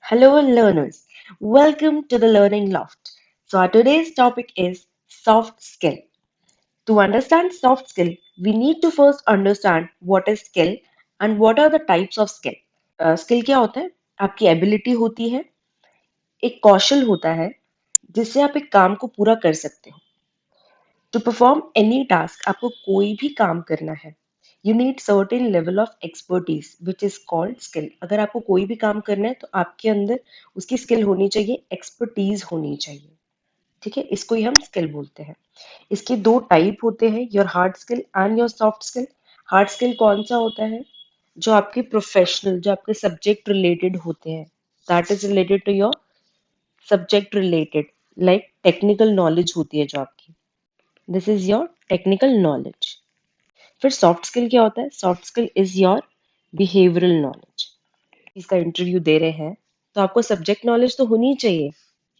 Hello, learners. Welcome to the Learning Loft. So, our today's topic is soft skill. To understand soft skill, we need to first understand what is skill and what are the types of skill. Skill क्या होता है? आपकी ability होती है, एक कौशल होता है जिससे आप एक काम को पूरा कर सकते हो. टू परफॉर्म एनी टास्क आपको कोई भी काम करना है you need certain level of expertise which is called skill. अगर आपको कोई भी काम करना है तो आपके अंदर उसकी स्किल होनी चाहिए, एक्सपर्टीज होनी चाहिए. ठीक है, इसको ही हम स्किल बोलते हैं. इसके दो टाइप होते हैं, your hard skill and your soft skill. Hard skill कौन सा होता है? जो आपके प्रोफेशनल, जो आपके सब्जेक्ट रिलेटेड होते हैं, that is related to your subject related, like technical knowledge होती है जो आपकी. This is your technical knowledge. फिर सॉफ्ट स्किल क्या होता है? Soft skill is your behavioural knowledge. इसका इंटरव्यू दे रहे हैं तो आपको सब्जेक्ट नॉलेज तो होनी ही चाहिए.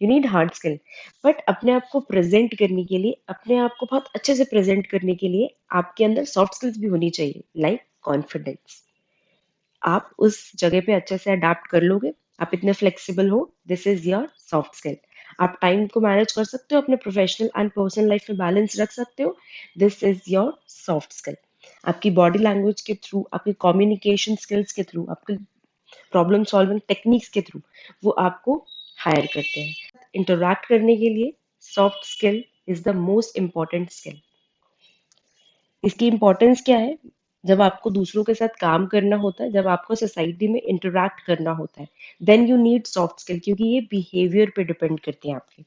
You need hard skill. But अपने आप को प्रेजेंट करने के लिए, अपने आप को बहुत अच्छे से प्रेजेंट करने के लिए आपके अंदर सॉफ्ट स्किल्स भी होनी चाहिए, लाइक कॉन्फिडेंस. आप उस जगह पे अच्छे से अडाप्ट कर लोगे, आप इतने फ्लेक्सिबल हो, this is your soft skill. आप टाइम को मैनेज कर सकते हो, अपने प्रोफेशनल एंड पर्सनल लाइफ में बैलेंस रख सकते हो, this is your soft skill. आपकी बॉडी लैंग्वेज के थ्रू, आपकी कम्युनिकेशन स्किल्स के थ्रू, आपके प्रॉब्लम सॉल्विंग टेक्निक्स के थ्रू वो आपको हायर करते हैं. इंटरैक्ट करने के लिए soft skill is the most important skill. इसकी इम्पोर्टेंस क्या है? जब आपको दूसरों के साथ काम करना होता है, जब आपको सोसाइटी में इंटरैक्ट करना होता है, then you need soft skill, क्योंकि ये बिहेवियर पे डिपेंड करती है आपके.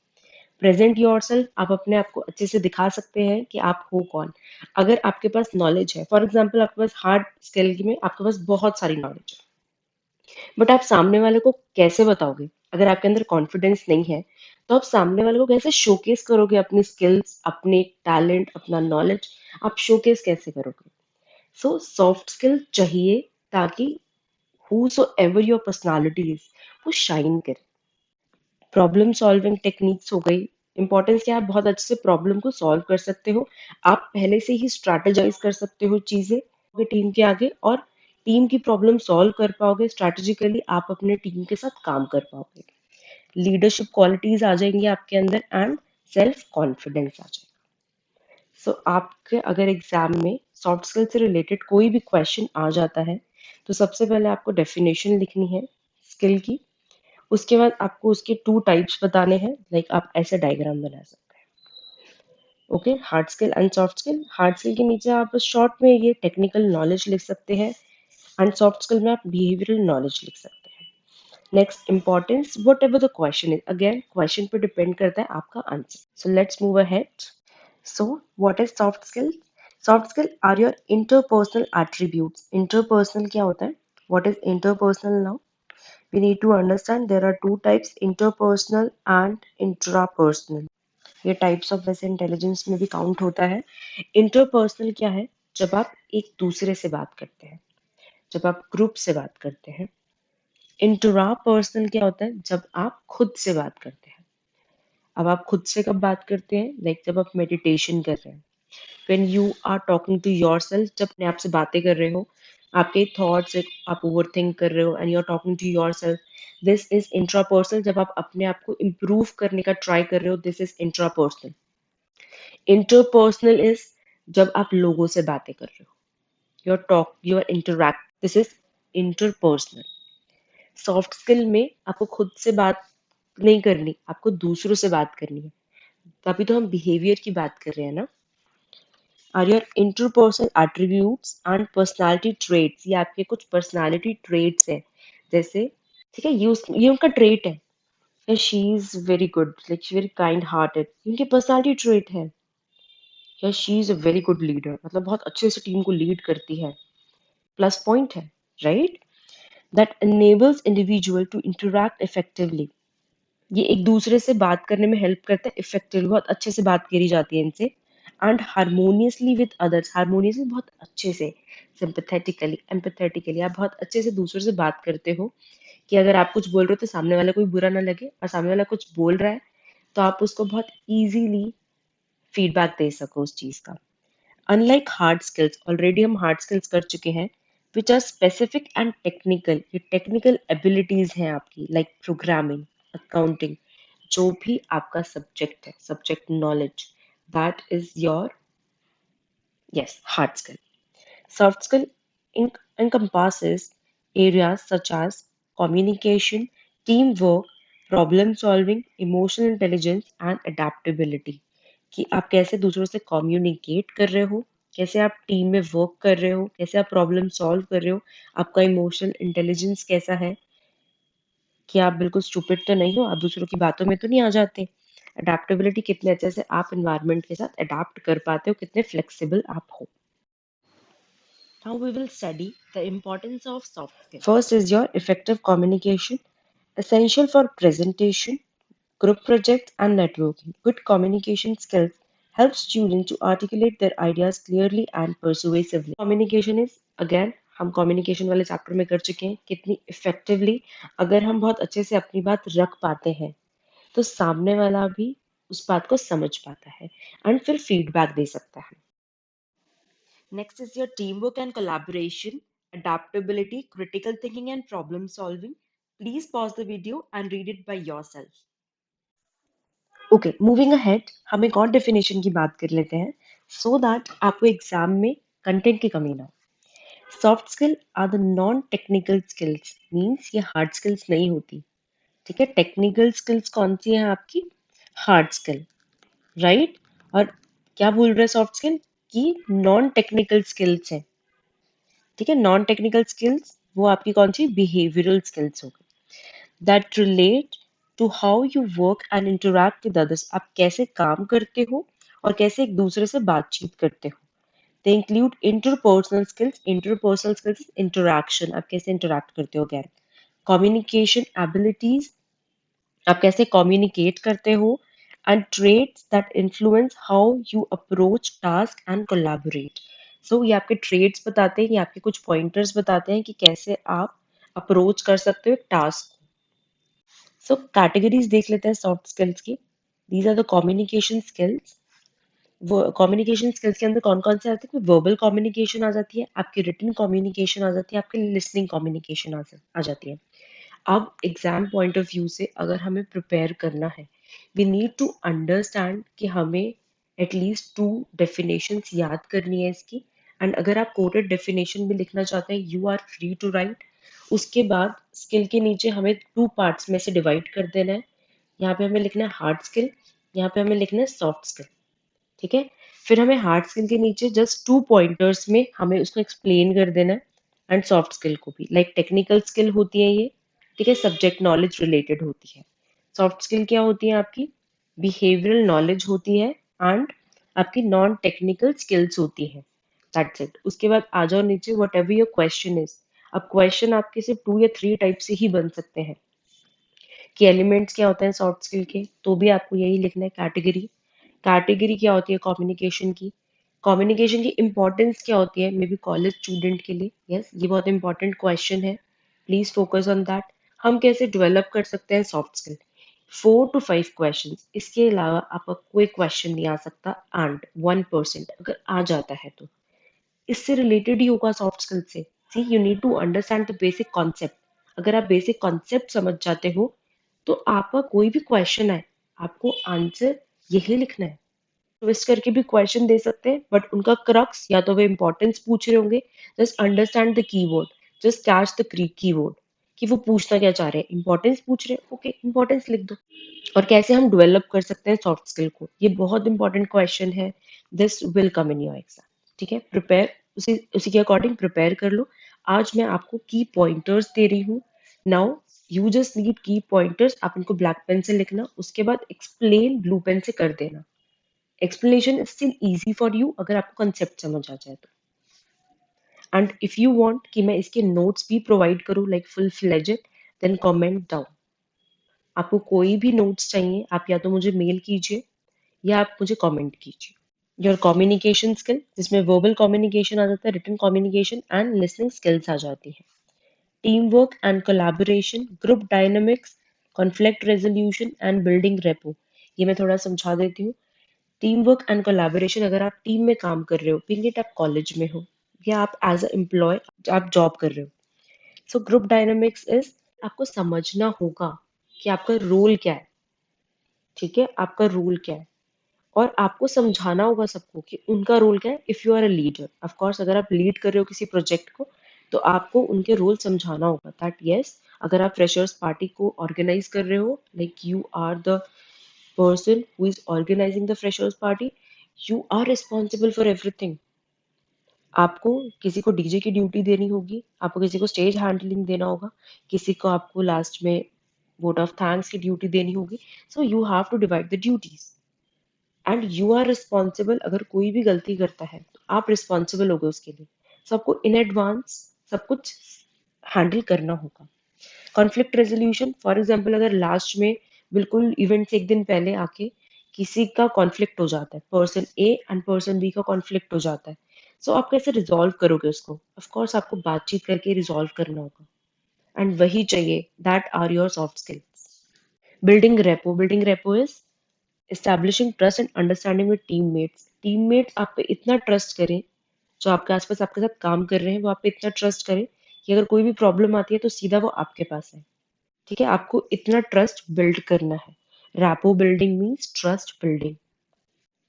प्रेजेंट योरसेल्फ, आप अपने आप को अच्छे से दिखा सकते हैं कि आप हो कौन. अगर आपके पास नॉलेज है, फॉर एग्जाम्पल आपके पास हार्ड स्किल में आपके पास बहुत सारी नॉलेज है, बट आप सामने वाले को कैसे बताओगे? अगर आपके अंदर कॉन्फिडेंस नहीं है तो आप सामने वाले को कैसे शोकेस करोगे? अपनी स्किल्स, अपने टैलेंट, अपना नॉलेज आप शोकेस कैसे करोगे? सो सॉफ्ट स्किल चाहिए ताकि whosoever your personality is वो शाइन करे. प्रॉब्लम सॉल्विंग टेक्निक्स हो गई. इंपॉर्टेंस क्या है? आप बहुत अच्छे से प्रॉब्लम को सॉल्व कर सकते हो. आप पहले से ही स्ट्रैटेजाइज कर सकते हो चीजें टीम के आगे, और टीम की प्रॉब्लम सॉल्व कर पाओगे. स्ट्रैटेजिकली आप अपने टीम के साथ काम कर पाओगे. लीडरशिप क्वालिटीज आ जाएंगी आपके अंदर एंड सेल्फ कॉन्फिडेंस आ जाएगा. सो आपके अगर एग्जाम में सॉफ्ट स्किल से रिलेटेड कोई भी क्वेश्चन आ जाता है तो सबसे पहले आपको डेफिनेशन लिखनी है स्किल की. उसके बाद आपको उसके टू टाइप्स बताने हैं, लाइक आप ऐसे डायग्राम बना सकते हैं. Okay, hard skill and soft skill. Hard skill के नीचे आप शॉर्ट में ये टेक्निकल नॉलेज लिख सकते हैं, एंड सॉफ्ट स्किल में आप बिहेवियरल नॉलेज लिख सकते हैं. Next, importance, whatever the question is, again question पे डिपेंड करता है आपका answer. So let's move ahead. So what is soft skill? Soft skill are your interpersonal attributes. Interpersonal क्या होता है? What is interpersonal now? We need to understand there are two types, interpersonal and intrapersonal. ये types of वैसे intelligence में भी count होता है. Interpersonal क्या है? जब आप एक दूसरे से बात करते हैं, जब आप ग्रुप से बात करते हैं. इंट्रापर्सनल क्या होता है? जब आप खुद से बात करते हैं. अब आप खुद से कब बात करते हैं? लाइक जब आप मेडिटेशन कर रहे हैं, when you are talking to yourself, जब अपने आप से बातें कर रहे हो, आपके थॉट्स आप ओवर थिंक कर रहे हो and you are talking to yourself, this is intrapersonal. जब आप अपने आप को इम्प्रूव करने का ट्राई कर रहे हो, this is intrapersonal. Interpersonal is जब आप लोगों से बातें कर रहे हो, your talk, your interact, this is interpersonal. Soft skill में आपको खुद से बात नहीं करनी, आपको दूसरों से बात करनी है. तभी तो हम बिहेवियर की बात कर रहे हैं ना. Are your interpersonal attributes and personality traits. ये आपके कुछ पर्सनालिटी ट्रेट्स हैं. जैसे, ठीक है, ये उनका ट्रेट है. She is very good, like she very kind hearted, उनकी पर्सनालिटी ट्रेट है. या she is a very good leader, मतलब बहुत अच्छे से टीम को लीड करती है, प्लस पॉइंट है, right. That enables individual to interact effectively. ये एक दूसरे से बात करने में हेल्प करता है इफेक्टिवली, बहुत अच्छे से बात करी जाती है इनसे. And harmoniously with others, harmoniously बहुत अच्छे से, सिंपैथेटिकली, एम्पैथेटिकली आप बहुत अच्छे से दूसरों से बात करते हो, कि अगर आप कुछ बोल रहे हो तो सामने वाला कोई बुरा ना लगे, और सामने वाला कुछ बोल रहा है तो आप उसको बहुत इजीली फीडबैक दे सको उस चीज का. अनलाइक हार्ड स्किल्स, ऑलरेडी हम हार्ड स्किल्स कर चुके हैं, which are specific and technical, ये टेक्निकल एबिलिटीज हैं आपकी, लाइक प्रोग्रामिंग, अकाउंटिंग, जो भी आपका सब्जेक्ट है, subject knowledge, that is your, yes, hard skill. Soft skill encompasses areas such as communication, teamwork, problem solving, emotional intelligence and adaptability. कि आप कैसे दूसरों से कम्युनिकेट कर रहे हो, कैसे आप टीम में वर्क कर रहे हो, कैसे आप प्रॉब्लम सॉल्व कर रहे हो, आपका इमोशनल इंटेलिजेंस कैसा है, कि आप बिल्कुल स्टूपिड तो नहीं हो, आप दूसरों की बातों में तो नहीं आ जाते. अडेप्टेबिलिटी, कितने अच्छे से आप एनवायरनमेंट के साथ अडाप्ट कर पाते हो, कितने फ्लेक्सिबल आप हो. Now we will study the importance of soft skills. First is your effective communication, essential for presentation, group projects, and networking. Good communication skills help students to articulate their ideas clearly and persuasively. Communication is, again, हम communication वाले chapter में कर चुके हैं, कितनी effectively अगर हम बहुत अच्छे से अपनी बात रख पाते हैं तो सामने वाला भी उस बात को समझ पाता है एंड फिर फीडबैक दे सकता है. Next is your teamwork and collaboration, adaptability, critical thinking, and problem solving. Please pause the video and read it by yourself. Okay, moving ahead, हम एक और definition की बात कर लेते हैं so that आपको एग्जाम में कंटेंट की कमी ना हो. Soft skill are the non-technical skills, means ये hard skills नहीं होती. ठीक है, टेक्निकल स्किल्स कौन सी हैं आपकी? Hard skill, right? और क्या बोल रहे हैं सॉफ्ट स्किल? कि नॉन टेक्निकल स्किल्स हैं. ठीक है, नॉन टेक्निकल स्किल्स वो आपकी कौन सी? बिहेवियरल स्किल्स हो गई, that relate to how you work and interact with others. आप कैसे काम करते हो और कैसे एक दूसरे से बातचीत करते हो. They include interpersonal skills. Interpersonal skills, interaction, आप कैसे इंटरैक्ट करते हो. अगेन, कम्युनिकेशन एबिलिटीज, आप कैसे कम्युनिकेट करते हो. And traits that influence how you approach task and collaborate. So ये आपके ट्रेड्स बताते हैं, ये आपके कुछ पॉइंटर्स बताते हैं कि कैसे आप अप्रोच कर सकते हो एक टास्क को. सो कैटेगरीज देख लेते हैं सॉफ्ट स्किल्स की. These are the communication skills. वो कम्युनिकेशन स्किल्स के अंदर कौन कौन से आते हैं? वर्बल कम्युनिकेशन आ जाती है, आपकी रिटन कम्युनिकेशन आ जाती है, आपकी लिसनिंग कम्युनिकेशन आ जाती है. अब एग्जाम पॉइंट ऑफ व्यू से अगर हमें प्रिपेयर करना है, वी नीड टू अंडरस्टैंड कि हमें एटलीस्ट 2 डेफिनेशंस याद करनी है इसकी. एंड अगर आप कोटेड डेफिनेशन भी लिखना चाहते हैं, you are free to write. उसके बाद स्किल के नीचे हमें 2 पार्ट्स में से डिवाइड कर देना है. यहाँ पे हमें लिखना है हार्ड स्किल, यहाँ पे हमें लिखना है सॉफ्ट स्किल. ठीक है, फिर हमें हार्ड स्किल के नीचे जस्ट 2 पॉइंटर्स में हमें उसको एक्सप्लेन कर देना है. एंड सॉफ्ट स्किल को भी, लाइक टेक्निकल स्किल होती है ये, ठीक है, सब्जेक्ट नॉलेज रिलेटेड होती है. सॉफ्ट स्किल क्या होती है आपकी? बिहेवियरल नॉलेज होती है एंड आपकी नॉन टेक्निकल स्किल्स होती है. That's it. उसके बाद आ जाओ नीचे, what ever your question is. अब क्वेश्चन आपके सिर्फ 2 या 3 टाइप से ही बन सकते हैं कि एलिमेंट्स क्या होते हैं सॉफ्ट स्किल के, तो भी आपको यही लिखना है. कैटेगरी, कैटेगरी क्या होती है कम्युनिकेशन की, कम्युनिकेशन की इंपॉर्टेंस क्या होती है मे बी कॉलेज स्टूडेंट के लिए. यस, ये बहुत इंपॉर्टेंट क्वेश्चन है, प्लीज फोकस ऑन दैट. हम कैसे डेवलप कर सकते हैं सॉफ्ट स्किल? 4 to 5 question. इसके अलावा आपका कोई क्वेश्चन नहीं आ सकता. एंड 1% अगर आ जाता है तो इससे रिलेटेड ही होगा सॉफ्ट स्किल से. See, you need to understand the basic concept. अगर आप बेसिक कॉन्सेप्ट समझ जाते हो तो आपका कोई भी क्वेश्चन है, आपको आंसर यही लिखना है. ट्विस्ट करके भी क्वेश्चन दे सकते हैं, बट उनका क्रक्स या तो वे इंपॉर्टेंस पूछ रहे होंगे. Just understand the keyword, just catch the keyword कि वो पूछना क्या चाह रहे हैं. इंपॉर्टेंस पूछ रहे हैं, ओके, इंपॉर्टेंस लिख दो. और कैसे हम डेवलप कर सकते हैं सॉफ्ट स्किल को, ये बहुत इंपॉर्टेंट क्वेश्चन है. This will come in your exam. ठीक है, प्रिपेयर, उसी उसी के अकॉर्डिंग प्रिपेयर कर लो. आज मैं आपको की पॉइंटर्स दे रही हूँ. नाउ यू जस्ट नीड की पॉइंटर्स. आप इनको ब्लैक पेन से लिखना, उसके बाद एक्सप्लेन ब्लू पेन से कर देना. Explanation is still easy for you अगर आपको कंसेप्ट समझ आ जाए तो. एंड इफ यू वांट कि मैं इसके नोट्स भी प्रोवाइड करूँ like full fledged, then comment down. आपको कोई भी नोट्स चाहिए, आप या तो मुझे मेल कीजिए या आप मुझे कमेंट कीजिए. योर कम्युनिकेशन स्किल, जिसमें वर्बल कम्युनिकेशन आ जाता है, written communication and listening skills आ जाती है. Team work and collaboration, group dynamics, conflict resolution and building rapport. ये मैं थोड़ा समझा देती हूँ. टीम वर्क एंड कोलैबोरेशन, अगर आप टीम में काम कर रहे हो, बीइंग इट आप कॉलेज में हो या आप एज अ एम्प्लॉय आप जॉब कर रहे हो। सो ग्रुप डायनामिक्स इज आपको समझना होगा कि आपका रोल क्या है। ठीक है, आपका रोल क्या है, और आपको समझाना होगा सबको कि उनका रोल क्या है। If you are a leader, of course अगर आप लीड कर रहे हो किसी प्रोजेक्ट को, तो आपको उनके रोल समझाना होगा दैट यस, अगर आप फ्रेशर्स पार्टी को ऑर्गेनाइज कर रहे हो, like you are the person who is organizing the freshers party, you are responsible for everything. आपको किसी को डीजे की ड्यूटी देनी होगी, आपको किसी को स्टेज हैंडलिंग देना होगा, किसी को आपको लास्ट में वोट ऑफ थैंक्स की ड्यूटी देनी होगी। So you have to divide the duties and you are responsible. अगर कोई भी गलती करता है तो आप रिस्पॉन्सिबल होगे उसके लिए। सो आपको इन एडवांस सब कुछ हैंडल करना होगा। कॉन्फ्लिक्ट रेजोल्यूशन, फॉर एग्जांपल अगर लास्ट में बिल्कुल इवेंट से एक दिन पहले आके किसी का कॉन्फ्लिक्ट हो जाता है, person A and person B का कॉन्फ्लिक्ट हो जाता है, सो आप कैसे रिजॉल्व करोगे उसको? ऑफ कोर्स आपको बातचीत करके रिजॉल्व करना होगा, एंड वही चाहिए, that are your soft skills. Building rapport is establishing trust and understanding with teammates. Teammates आप पे इतना ट्रस्ट करें, जो आपके आसपास आपके साथ काम कर रहे हैं वो आप पे इतना ट्रस्ट करें कि अगर कोई भी प्रॉब्लम आती है तो सीधा वो आपके पास है। ठीक है, आपको इतना ट्रस्ट बिल्ड करना है। Rapport building means trust building.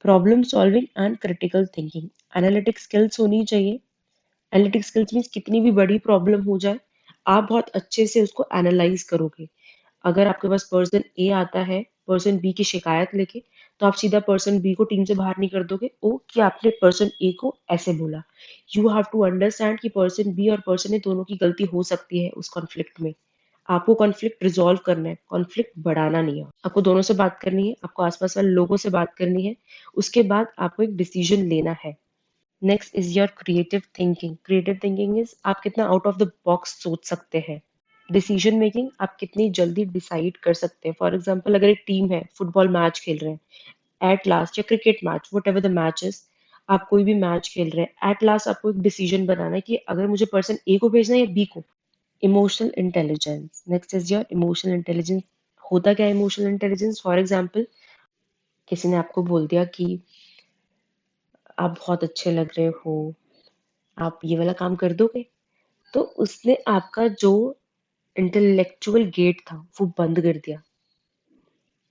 Problem solving and critical thinking, analytic skills होनी चाहिए। एनालिटिक स्किल्स मीन्स कितनी भी बड़ी प्रॉब्लम हो जाए, आप बहुत अच्छे से उसको एनालाइज करोगे। अगर आपके पास पर्सन ए आता है पर्सन बी की शिकायत लेके, तो आप सीधा पर्सन बी को टीम से बाहर नहीं कर दोगे ओ कि आपने पर्सन ए को ऐसे बोला। यू हैव टू अंडरस्टैंड कि पर्सन बी और पर्सन ए दोनों की गलती हो सकती है उस कॉन्फ्लिक्ट में। आपको कॉन्फ्लिक्ट रिजॉल्व करना है, कॉन्फ्लिक्ट बढ़ाना नहीं है। आपको दोनों से बात करनी है, आपको आसपास वाले लोगों से बात करनी है, उसके बाद आपको एक डिसीजन लेना है। Next is your creative thinking. Creative thinking is आप कितना आउट ऑफ द बॉक्स सोच सकते हैं। डिसीजन मेकिंग, आप कितनी जल्दी डिसाइड कर सकते हैं। फॉर एग्जाम्पल अगर एक टीम है, फुटबॉल मैच खेल रहे हैं एट लास्ट, या cricket match, what ever the match is, आप कोई भी मैच खेल रहे हैं, एट लास्ट आपको एक डिसीजन बनाना है कि अगर मुझे पर्सन ए को भेजना है या बी को। Emotional intelligence, next is your emotional intelligence. होता क्या है इमोशनल इंटेलिजेंस? फॉर एग्जाम्पल किसी ने आपको बोल दिया कि आप बहुत अच्छे लग रहे हो, आप ये वाला काम कर दोगे, तो उसने आपका जो इंटेलेक्चुअल गेट था वो बंद कर दिया।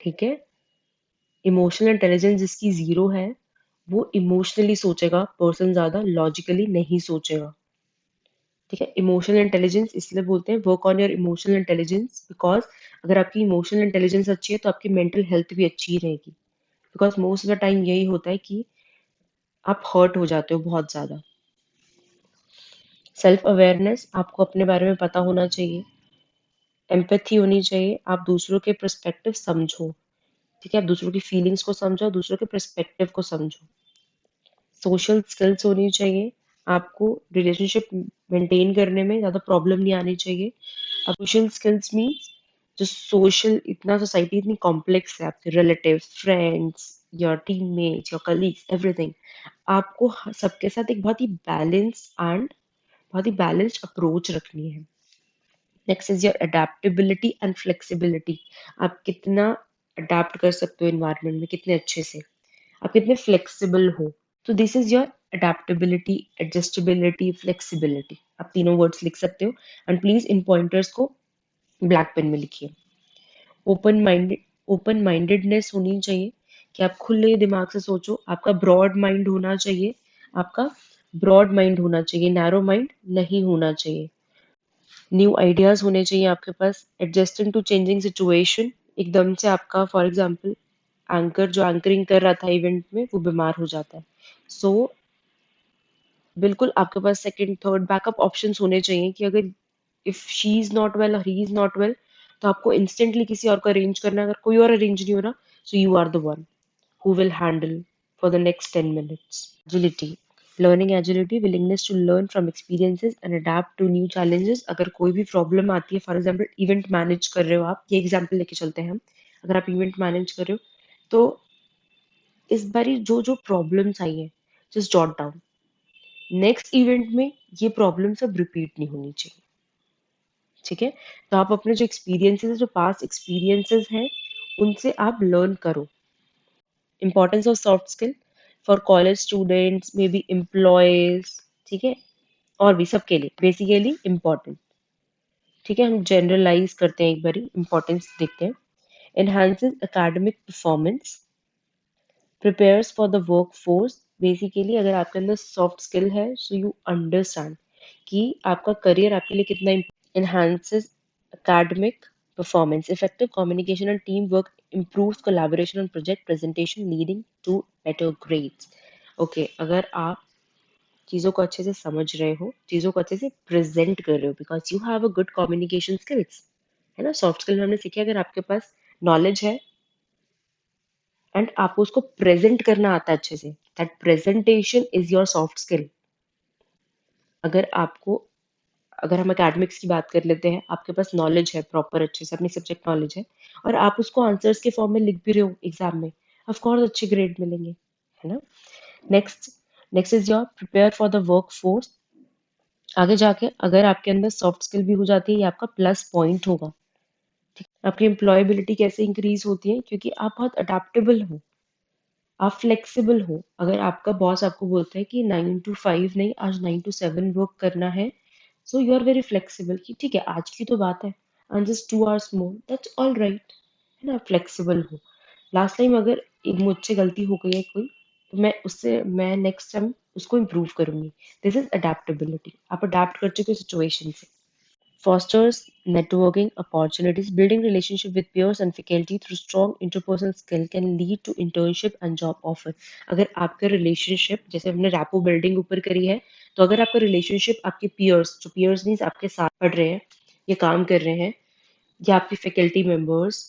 ठीक है, इमोशनल इंटेलिजेंस जिसकी जीरो है वो इमोशनली सोचेगा, पर्सन ज्यादा लॉजिकली नहीं सोचेगा। ठीक है, इमोशनल इंटेलिजेंस इसलिए बोलते हैं work on your emotional intelligence, because अगर आपकी इमोशनल इंटेलिजेंस अच्छी है तो आपकी मेंटल हेल्थ भी अच्छी ही रहेगी। Because most of the time यही होता है कि आप हर्ट हो जाते हो बहुत ज्यादा। सेल्फ अवेयरनेस, आपको अपने बारे में पता होना चाहिए। एम्पैथी होनी चाहिए, आप दूसरों के पर्सपेक्टिव समझो। ठीक है, आप दूसरों की फीलिंग्स को समझो, दूसरों के पर्सपेक्टिव को समझो। सोशल स्किल्स होनी चाहिए, आपको रिलेशनशिप मेंटेन करने में ज़्यादा प्रॉब्लम नहीं आनी चाहिए। अब सोशल स्किल्स मीन्स जो सोशल, इतना सोसाइटी इतनी कॉम्प्लेक्स है, आपके relatives, friends, your teammates, your colleagues, everything. आपको सबके साथ एक बहुत ही बैलेंस एंड बहुत ही बैलेंस्ड अप्रोच रखनी है। Next is your adaptability and flexibility. आप कितना अडेप्ट कर सकते हो इन्वायरमेंट में, कितने अच्छे से, आप कितने फ्लेक्सिबल हो। तो this is your adaptability, adjustability, flexibility. आप तीनों वर्ड्स लिख सकते हो, एंड प्लीज इन पॉइंटर्स को ब्लैक पेन में लिखिए। ओपन माइंडेडनेस होनी चाहिए कि आप खुले दिमाग से सोचो। आपका ब्रॉड माइंड होना चाहिए, आपका ब्रॉड माइंड होना चाहिए, नैरो माइंड नहीं होना चाहिए। न्यू आइडियाज होने चाहिए आपके पास। एडजस्टिंग टू चेंजिंग सिचुएशन, एकदम से आपका फॉर एग्जांपल एंकर जो एंकरिंग कर रहा था इवेंट में वो बीमार हो जाता है, सो बिल्कुल आपके पास सेकंड थर्ड बैकअप ऑप्शंस होने चाहिए कि अगर if she is not well और ही इज नॉट वेल, तो आपको इंस्टेंटली किसी और को अरेंज करना है। अगर कोई और अरेंज नहीं हो रहा, so you are the one who will handle for the next 10 minutes। Agility, learning agility, willingness to learn from experiences and adapt to new challenges। अगर कोई भी प्रॉब्लम आती है, फॉर एग्जांपल इवेंट मैनेज कर रहे हो आप, ये एग्जांपल लेके चलते हैं हम। अगर आप इवेंट मैनेज कर रहे हो तो इस बारी जो जो प्रॉब्लम्स आई है, just jot down. Next event में ये प्रॉब्लम सब रिपीट नहीं होनी चाहिए। ठीक है, तो आप अपने जो एक्सपीरियंसेस जो पास्ट एक्सपीरियंसेस हैं उनसे आप लर्न करो। Importance of soft skill for college students, maybe employees। ठीक है, और भी सबके लिए बेसिकली इम्पोर्टेंट। ठीक है, हम जनरलाइज करते हैं, एक बार इम्पोर्टेंस देखते हैं। Enhances academic performance, prepares for the work force. Basically अगर आपके अंदर सॉफ्ट स्किल है सो यू अंडरस्टैंड कि आपका करियर आपके लिए कितना। enhances academic performance, effective communication and teamwork improves collaboration on project presentation leading to better grades. Okay, अगर आप चीज़ों को अच्छे से समझ रहे हो, चीज़ों को अच्छे से प्रेजेंट कर रहे हो, because you have a good communication skills, है ना। सॉफ्ट स्किल में हमने सीखा अगर आपके पास नॉलेज है एंड आपको उसको प्रेजेंट करना आता है अच्छे से, that presentation is your soft skill. अगर आपको अगर हम एकेडमिक्स की बात कर लेते हैं, आपके पास नॉलेज है प्रॉपर अच्छे से, अपनी सब्जेक्ट नॉलेज है, और आप उसको आंसर्स के फॉर्म में लिख भी रहे हो एग्जाम में, ऑफ कोर्स अच्छे ग्रेड मिलेंगे, है ना। Next next is your prepare for the work force. आगे जाके अगर आपके अंदर सॉफ्ट स्किल भी हो जाती है, ये आपका प्लस पॉइंट होगा। ठीक, आपकी एम्प्लॉयबिलिटी कैसे इंक्रीज होती है, क्योंकि आप बहुत अडेप्टेबल हो, आप फ्लेक्सिबल हो। अगर आपका बॉस आपको बोलता है कि 9 to 5 नहीं, आज 9 to 7 वर्क करना है, so you are very flexible कि ठीक है आज की तो बात है, and just 2 hours more, that's all right, है ना, फ्लेक्सिबल हो। लास्ट टाइम अगर एक मुझसे गलती हो गई है कोई, तो मैं नेक्स्ट टाइम उसको इम्प्रूव करूंगी। दिस इज अडेप्टेबिलिटी, आप अडेप्ट कर चुके हो सिचुएशन से। Fosters networking opportunities. Building relationship with peers and faculty through strong interpersonal skill can lead to internship and job offer. अगर आपका रिलेशनशिप, जैसे हमने रैपो बिल्डिंग ऊपर करी है, तो अगर आपका रिलेशनशिप आपके पियर्स, जो पियर्स मीन्स आपके साथ पढ़ रहे हैं या काम कर रहे हैं, या आपके फैकल्टी मेंबर्स,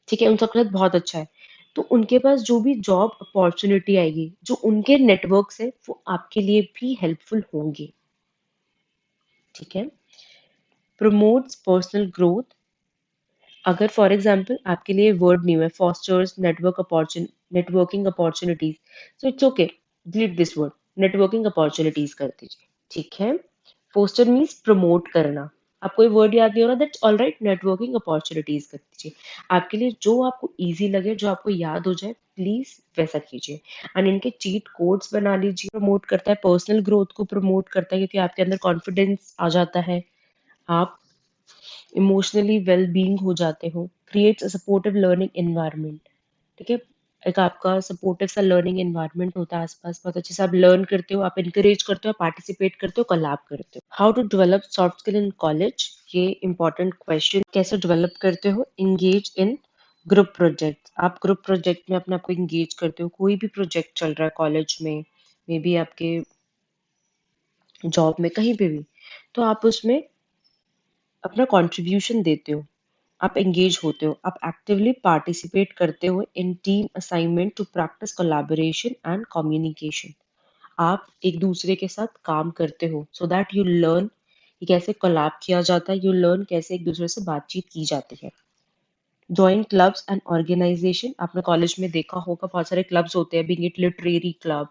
ठीक है, उन सबके साथ बहुत अच्छा है, तो उनके पास जो भी जॉब अपॉर्चुनिटी आएगी, जो उनके नेटवर्क है, वो आपके लिए भी हेल्पफुल होंगे। ठीक है। Promotes personal growth. अगर फॉर एग्जांपल आपके लिए वर्ड न्यू है, fosters networking opportunities, so it's okay, delete this word, networking opportunities कर दीजिए। ठीक है। फोस्टर मीन्स प्रमोट करना। आपको ये वर्ड याद नहीं हो रहा, that's all right, networking opportunities कर दीजिए। आपके लिए जो आपको इजी लगे, जो आपको याद हो जाए, प्लीज वैसा कीजिए। एंड इनके चीट कोड्स बना लीजिए। प्रमोट करता है, पर्सनल ग्रोथ को प्रमोट करता है, क्योंकि आपके अंदर कॉन्फिडेंस आ जाता है, आप इमोशनली वेल बीइंग हो जाते हो। Creates a supportive learning environment. ठीक है, एक आपका सपोर्टिव सा लर्निंग एनवायरनमेंट होता है आसपास, बहुत अच्छे से आप लर्न करते हो, आप इंकरेज करते हो, पार्टिसिपेट करते हो, कोलैब करते हो। How to develop soft skill in college, ये इंपॉर्टेंट क्वेश्चन। कैसे डेवलप करते हो? Engage in group project. आप ग्रुप प्रोजेक्ट में अपने आप को इंगेज करते हो। कोई भी प्रोजेक्ट चल रहा है कॉलेज में, मे बी आपके जॉब में, कहीं पे भी, तो आप उसमें अपना कंट्रीब्यूशन देते हो, आप एंगेज होते हो, आप एक्टिवली पार्टिसिपेट करते हो in team assignment to practice collaboration and communication. आप एक दूसरे के साथ काम करते हो सो दैट यू लर्न कि कैसे कोलैब किया जाता है, यू लर्न कैसे एक दूसरे से बातचीत की जाती है। Join clubs and organisation. आपने कॉलेज में देखा होगा बहुत सारे क्लब्स होते हैं, बीइंग इट लिटरेरी क्लब,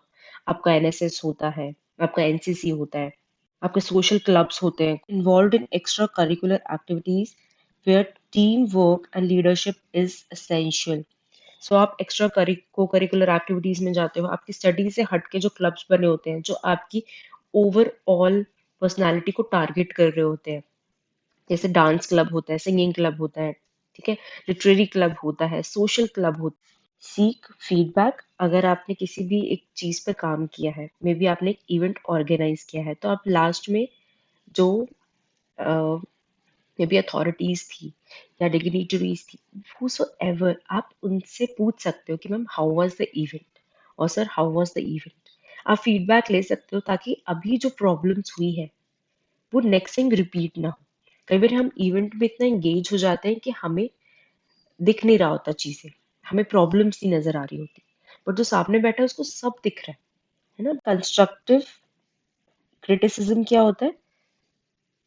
आपका एनएसएस होता है, आपका एनसीसी होता है, आपके सोशल क्लब्स होते हैं। Involve in extra curricular activities where team work and leadership is essential. So आप एक्स्ट्रा को करिकुलर एक्टिविटीज में जाते हो, आपकी स्टडी से हट के जो क्लब्स बने होते हैं, जो आपकी ओवरऑल पर्सनालिटी को टारगेट कर रहे होते हैं, जैसे डांस क्लब होता है, सिंगिंग क्लब होता है, ठीक है, लिटरेरी क्लब होता है, सोशल क्लब होता है। Seek feedback. अगर आपने किसी भी एक चीज पे काम किया है, मे बी आपने एक इवेंट ऑर्गेनाइज किया है, तो आप लास्ट में जो मे बी अथॉरिटीज थी या डिग्निटरीज थी, whosoever, आप उनसे पूछ सकते हो कि ma'am how was the event, और sir how was the event. आप फीडबैक ले सकते हो ताकि अभी जो प्रॉब्लम्स हुई है वो नेक्स्ट टाइम रिपीट ना हो। कई बार हम इवेंट में इतना एंगेज हो जाते हैं कि हमें दिख नहीं रहा होता चीजें, हमें प्रॉब्लम्स नहीं नजर आ रही होती, बट जो सामने बैठा है उसको सब दिख रहा है ना। कंस्ट्रक्टिव क्रिटिसिज्म क्या होता है?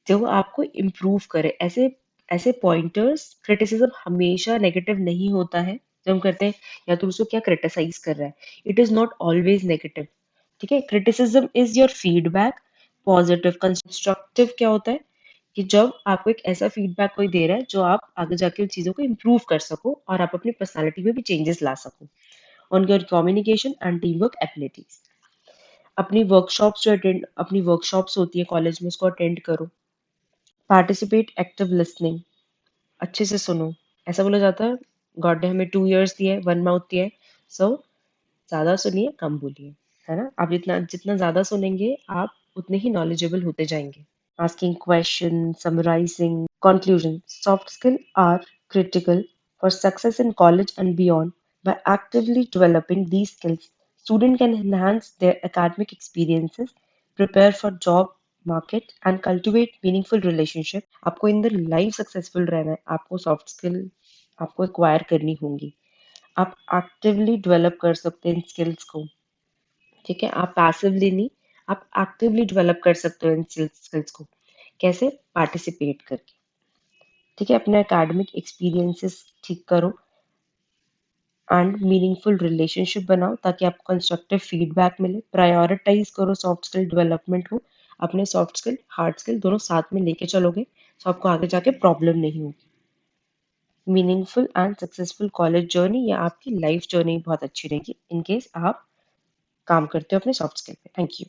जो आपको इम्प्रूव करे। ऐसे ऐसे पॉइंटर्स, क्रिटिसिज्म हमेशा नेगेटिव नहीं होता है। जब हम करते हैं या तो उसको क्या क्रिटिसाइज कर रहा है, it is not always negative. ठीक है, criticism is your feedback. Positive constructive क्या होता है कि जब आपको एक ऐसा फीडबैक कोई दे रहा है जो आप आगे जाके उन चीजों को इम्प्रूव कर सको और आप अपनी पर्सनालिटी में भी चेंजेस ला सको। On your communication and team work abilities. अपनी वर्कशॉप्स होती है कॉलेज में, उसको अटेंड करो। पार्टिसिपेट एक्टिव लिसनिंग, अच्छे से सुनो। ऐसा बोला जाता है गॉड ने हमें 2 ईयर्स दिए, वन माउथ दिए, सो ज्यादा सुनिए कम बोलिए, है ना। आप जितना जितना ज्यादा सुनेंगे आप उतने ही नॉलेजेबल होते जाएंगे। Asking questions, summarizing. Conclusion. Soft skills are critical for success in college and beyond. By actively developing these skills, students can enhance their academic experiences, prepare for job market and cultivate meaningful relationship. आपको in the life successful रहना है, आपको soft skill आपको acquire करनी होंगी। आप actively develop कर सकते हैं इन skills को, ठीक है। आप पैसिवली नहीं, आप एक्टिवली डेवलप कर सकते हो इन स्किल्स को। कैसे? पार्टिसिपेट करके, ठीक है। अपने एकेडमिक एक्सपीरियंसेस ठीक करो एंड मीनिंगफुल रिलेशनशिप बनाओ ताकि आपको कंस्ट्रक्टिव फीडबैक मिले। प्रायोरिटाइज करो सॉफ्ट स्किल डेवलपमेंट को। अपने सॉफ्ट स्किल हार्ड स्किल दोनों साथ में लेके चलोगे तो आपको आगे जाके प्रॉब्लम नहीं होगी। Meaningful and successful college journey या आपकी लाइफ जर्नी बहुत अच्छी रहेगी इन केस आप काम करते हो अपने सॉफ्ट स्किल पे। Thank you.